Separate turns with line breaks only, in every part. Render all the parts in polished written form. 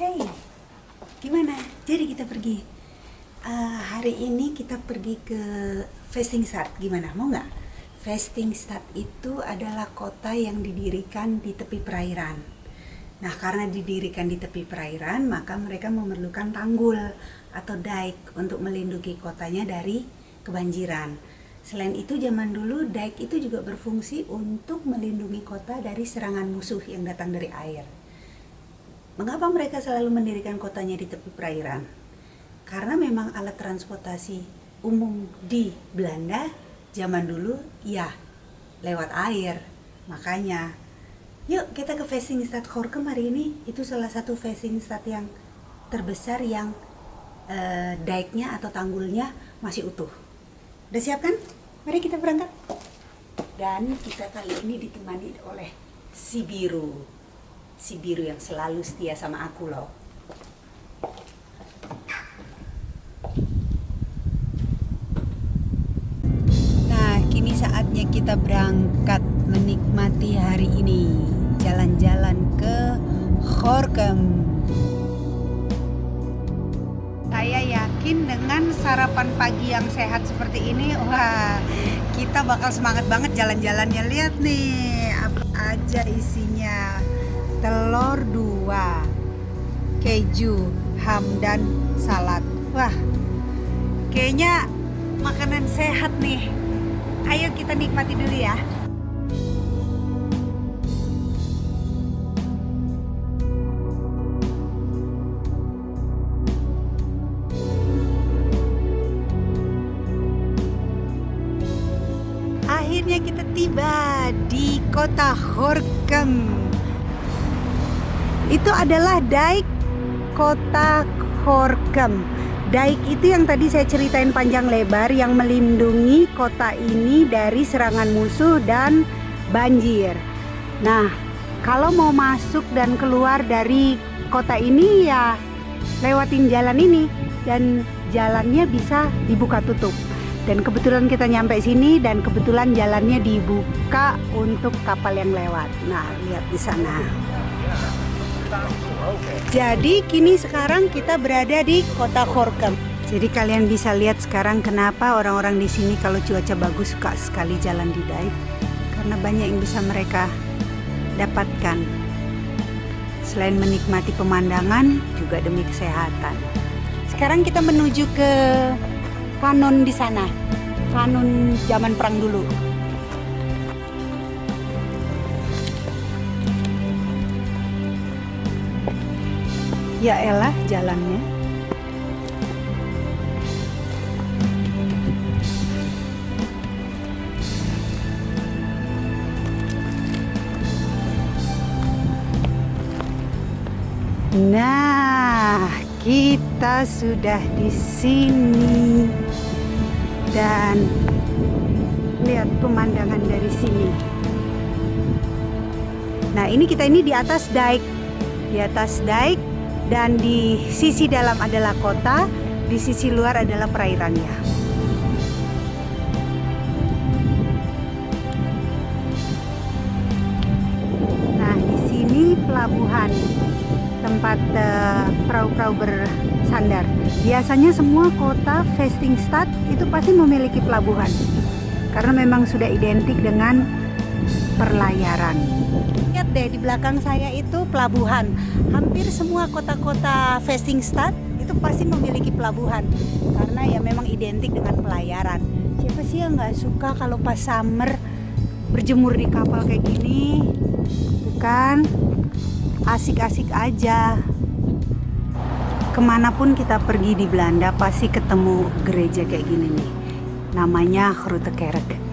Hey, gimana? Jadi kita pergi. Hari ini kita pergi ke Vestingstad. Gimana? Mau nggak? Vestingstad itu adalah kota yang didirikan di tepi perairan. Nah, karena didirikan di tepi perairan, maka mereka memerlukan tanggul atau dike untuk melindungi kotanya dari kebanjiran. Selain itu, zaman dulu dike itu juga berfungsi untuk melindungi kota dari serangan musuh yang datang dari air. Mengapa mereka selalu mendirikan kotanya di tepi perairan? Karena memang alat transportasi umum di Belanda zaman dulu ya lewat air. Makanya, yuk kita ke Vestingstad Gorinchem hari ini. Itu salah satu Vestingstad yang terbesar yang dike-nya atau tanggulnya masih utuh. Udah siap kan? Mari kita berangkat. Dan kita kali ini ditemani oleh si biru. Si biru yang selalu setia sama aku loh. Nah, kini saatnya kita berangkat menikmati hari ini. Jalan-jalan ke Gorinchem. Saya yakin dengan sarapan pagi yang sehat seperti ini, wah, kita bakal semangat banget jalan-jalannya. Lihat nih, apa aja isinya. Telur 2, keju, ham, dan salad. Wah, kayaknya makanan sehat nih. Ayo kita nikmati dulu ya. Akhirnya kita tiba di kota Gorinchem. Itu adalah dike kota Gorinchem. Dike itu yang tadi saya ceritain panjang lebar yang melindungi kota ini dari serangan musuh dan banjir. Nah, kalau mau masuk dan keluar dari kota ini ya lewatin jalan ini, dan jalannya bisa dibuka tutup. Dan kebetulan kita nyampe sini dan kebetulan jalannya dibuka untuk kapal yang lewat. Nah, lihat di sana. Jadi kini sekarang kita berada di kota Gorinchem. Jadi kalian bisa lihat sekarang kenapa orang-orang di sini kalau cuaca bagus suka sekali jalan di dike, karena banyak yang bisa mereka dapatkan. Selain menikmati pemandangan, juga demi kesehatan. Sekarang kita menuju ke kanon di sana, kanon zaman perang dulu. Ya elah jalannya. Nah, kita sudah di sini. Dan lihat pemandangan dari sini. Nah, kita ini di atas dike. Di atas dike. Dan di sisi dalam adalah kota, di sisi luar adalah perairannya. Nah, di sini pelabuhan, tempat perahu-perahu bersandar. Biasanya semua kota Vestingstad itu pasti memiliki pelabuhan, karena memang sudah identik dengan perlayaran. Lihat deh, di belakang saya itu pelabuhan. Hampir semua kota-kota Vestingstad itu pasti memiliki pelabuhan, karena ya memang identik dengan pelayaran. Siapa sih yang nggak suka kalau pas summer berjemur di kapal kayak gini? Bukan? Asik-asik aja. Kemanapun kita pergi di Belanda pasti ketemu gereja kayak gini nih. Namanya Grote Kerk.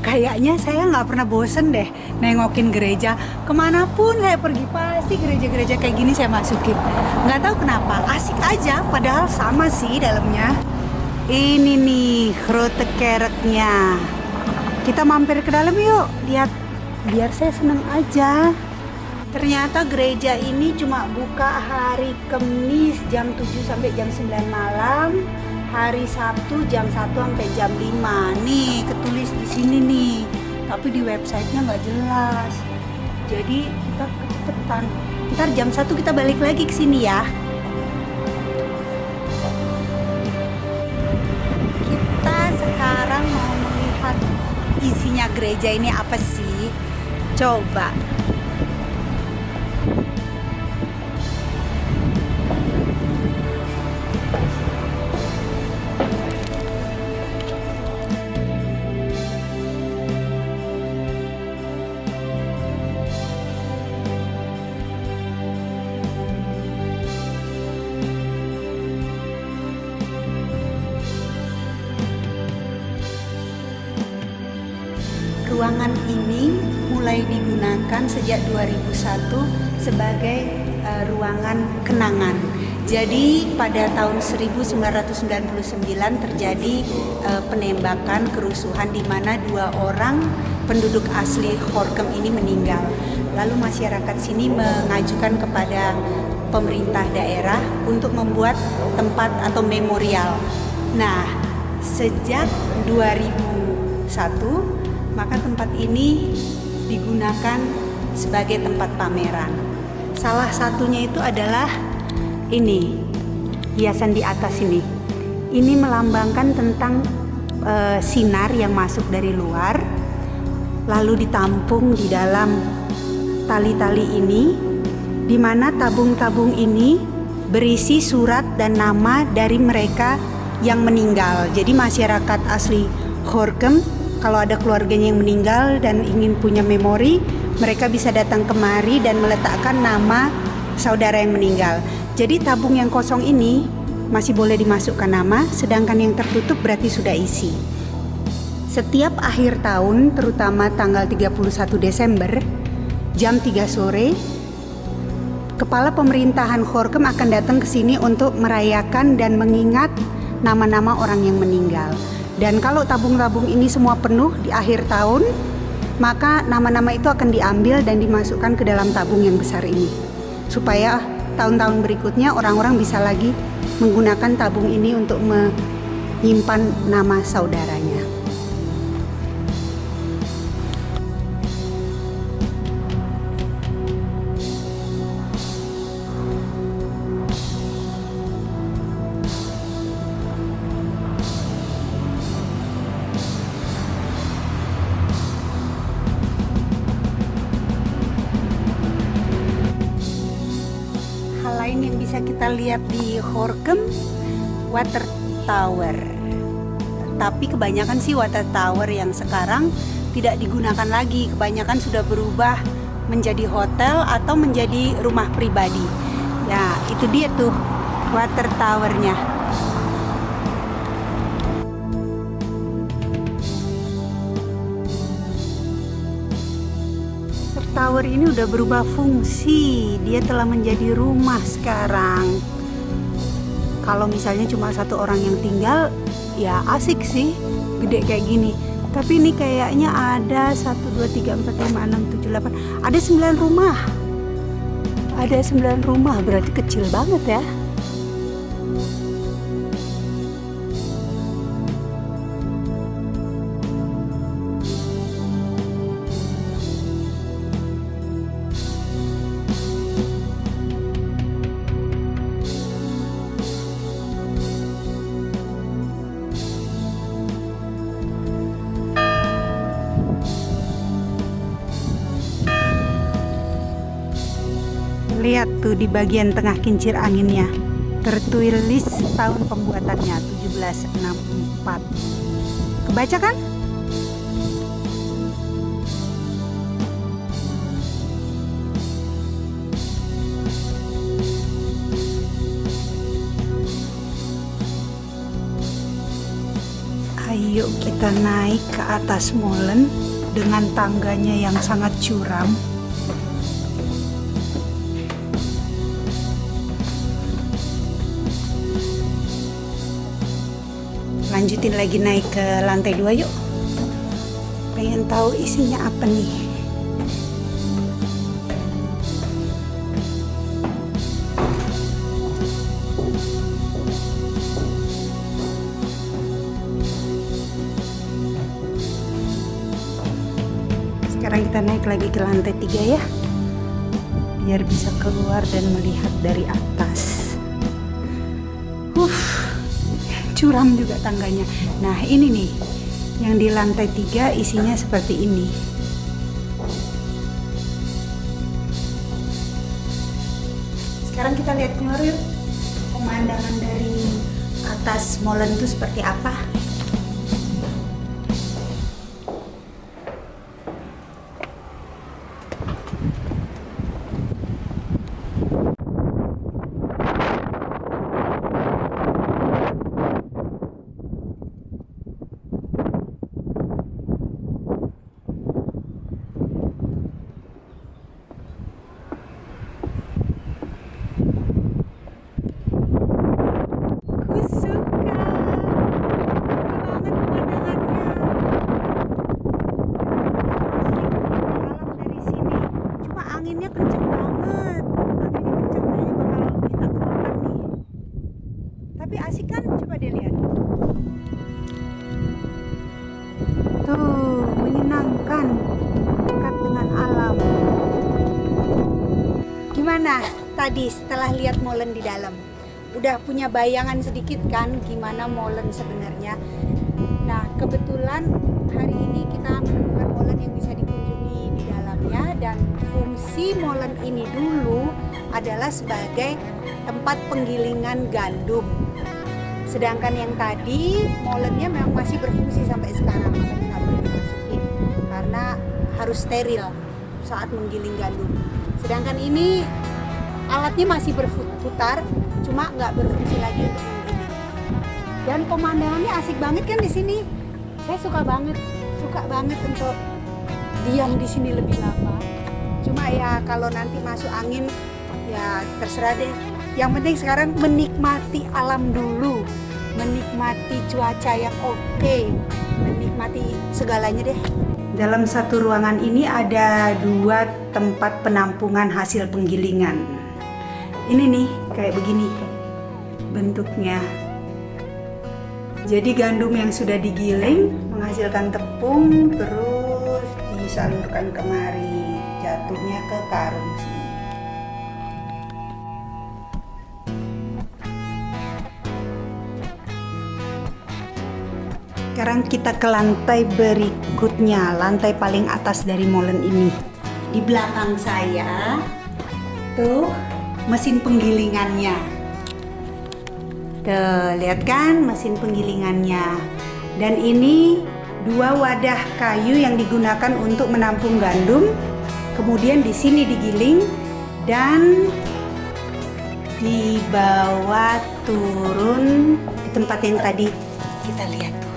Kayaknya saya nggak pernah bosen deh nengokin gereja. Kemanapun saya pergi pasti gereja-gereja kayak gini saya masukin. Nggak tahu kenapa, asik aja. Padahal sama sih dalamnya. Ini nih Grote Kerknya. Kita mampir ke dalam yuk. Lihat, biar saya seneng aja. Ternyata gereja ini cuma buka hari Kamis jam 7 sampai jam 9 malam. Hari Sabtu jam 1 sampai jam 5. Nih, ketulis di sini nih. Tapi di websitenya nggak jelas. Jadi kita kecepatan. Ntar jam 1 kita balik lagi ke sini ya. Kita sekarang mau melihat isinya gereja ini apa sih? Coba. Ruangan ini mulai digunakan sejak 2001 sebagai ruangan kenangan. Jadi pada tahun 1999 terjadi penembakan kerusuhan di mana 2 orang penduduk asli Gorinchem ini meninggal. Lalu masyarakat sini mengajukan kepada pemerintah daerah untuk membuat tempat atau memorial. Nah, sejak 2001 maka tempat ini digunakan sebagai tempat pameran. Salah satunya itu adalah ini, hiasan di atas ini. Ini melambangkan tentang sinar yang masuk dari luar, lalu ditampung di dalam tali-tali ini, di mana tabung-tabung ini berisi surat dan nama dari mereka yang meninggal. Jadi masyarakat asli Gorinchem, kalau ada keluarganya yang meninggal dan ingin punya memori, mereka bisa datang kemari dan meletakkan nama saudara yang meninggal. Jadi tabung yang kosong ini masih boleh dimasukkan nama, sedangkan yang tertutup berarti sudah isi. Setiap akhir tahun, terutama tanggal 31 Desember, jam 3 sore, Kepala Pemerintahan Gorinchem akan datang ke sini untuk merayakan dan mengingat nama-nama orang yang meninggal. Dan kalau tabung-tabung ini semua penuh di akhir tahun, maka nama-nama itu akan diambil dan dimasukkan ke dalam tabung yang besar ini, supaya tahun-tahun berikutnya orang-orang bisa lagi menggunakan tabung ini untuk menyimpan nama saudaranya. Lain yang bisa kita lihat di Gorinchem, water tower. Tapi kebanyakan sih water tower yang sekarang tidak digunakan lagi. Kebanyakan sudah berubah menjadi hotel atau menjadi rumah pribadi. Ya, itu dia tuh water towernya. Tower ini udah berubah fungsi, dia telah menjadi rumah sekarang. Kalau misalnya cuma 1 orang yang tinggal, ya asik sih, gede kayak gini. Tapi ini kayaknya ada 1, 2, 3, 4, 5, 6, 7, 8, ada 9 rumah. Ada 9 rumah, berarti kecil banget ya. Lihat tuh di bagian tengah kincir anginnya, tertulis tahun pembuatannya 1764. Kebaca kan? Ayo kita naik ke atas molen dengan tangganya yang sangat curam. Lanjutin lagi naik ke lantai 2 yuk. Pengen tahu isinya apa nih. Sekarang kita naik lagi ke lantai 3 ya. biar bisa keluar dan melihat dari atas. Curam juga tangganya. Nah ini nih, yang di lantai 3 isinya seperti ini. Sekarang kita lihat keluar yuk, pemandangan dari atas molen itu seperti apa. Tapi asik kan? Coba deh lihat. Tuh, menyenangkan, dekat dengan alam. Gimana tadi setelah lihat molen di dalam? Udah punya bayangan sedikit kan gimana molen sebenarnya? Nah, kebetulan hari ini kita menemukan molen yang bisa dikunjungi di dalamnya, dan fungsi molen ini dulu adalah sebagai tempat penggilingan gandum. Sedangkan yang tadi molennya memang masih berfungsi sampai sekarang, makanya nggak boleh dimasukin karena harus steril saat menggiling gandum. Sedangkan ini alatnya masih berputar, cuma nggak berfungsi lagi untuk menggiling. Dan pemandangannya asik banget kan di sini. Saya suka banget untuk diam di sini lebih lama. Cuma ya kalau nanti masuk angin ya terserah deh. Yang penting sekarang menikmati alam dulu, menikmati cuaca yang oke, menikmati segalanya deh. Dalam satu ruangan ini ada 2 tempat penampungan hasil penggilingan. Ini nih kayak begini bentuknya. Jadi gandum yang sudah digiling menghasilkan tepung, terus disalurkan kemari, jatuhnya ke karung sini. Sekarang kita ke lantai berikutnya, lantai paling atas dari molen ini. Di belakang saya tuh mesin penggilingannya. Tuh, lihat kan mesin penggilingannya. Dan ini 2 wadah kayu yang digunakan untuk menampung gandum. Kemudian di sini digiling dan dibawa turun di tempat yang tadi kita lihat tuh.